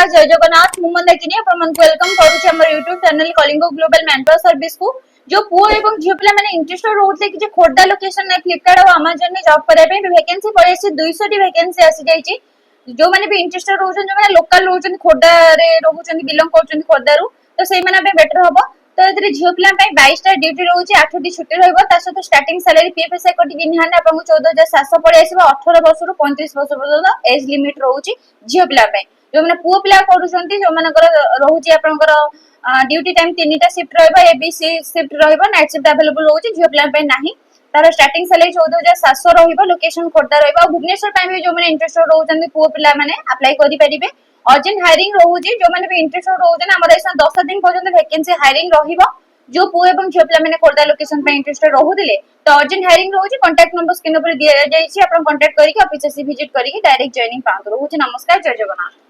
नमस्कार जय जगन्नाथ मु मंदाकिनी आपण मन वेलकम करूची हमर YouTube channel Kalingo global manpower service को जो पुओ एवं झियो पिला माने इंटरेस्टेड होते कि जे खोर्डा लोकेशन ने फ्लिपकार्ट और Amazon ने जॉब करे पे वैकेंसी पड़े से 200 टी वैकेंसी आसी जाईची जो माने भी इंटरेस्टेड होछन जो माने लोकल होछन खोर्डा रे रहउछन बिलोंग करछन खोर्डा रु तो सेई माने बे बेटर हबो तो एतरे झियो पिला पे 22 टा ड्यूटी रहउची 8 टी छुट्टी रहइबो ता सहित स्टार्टिंग सैलरी पीएफएस कटी गिनहाने आपन 14700 पड़े आसीबो 18 वर्ष रु 35 वर्ष पर्यंत एज लिमिट रहउची झियो पिला पे जो माने पुओ पिला करूछंती जो मानकर रहउची आपनकर ड्यूटी टाइम 3टा शिफ्ट रहइबो एबीसी शिफ्ट रहइबो नाइट शिफ्ट अवेलेबल रहउची झियो पिला पे नाही तार स्टार्टिंग सैलरी 14700 रहइबो लोकेशन खोर्डा रहइबो भुवनेश्वर टाइम जो माने इंटरेस्टेड रहउछंती पुओ पिला माने अप्लाई करि परिबे अर्जेंट हायरिंग रहउची जो माने भी इंटरेस्टेड रहउछन हमर ऐसा 10 दिन पर्यंत वैकेंसी हायरिंग रहिबो जो पुओ एवं झियो पिला माने खोर्डा लोकेशन पे इंटरेस्टेड रहउदिले तो अर्जेंट हायरिंग रहउची कांटेक्ट नंबर स्क्रीन पर दिया जाईची आपण कांटेक्ट करिके ऑफिस से विजिट करिके डायरेक्ट जॉइनिंग पांतो रहउची नमस्कार जय जगन्नाथ।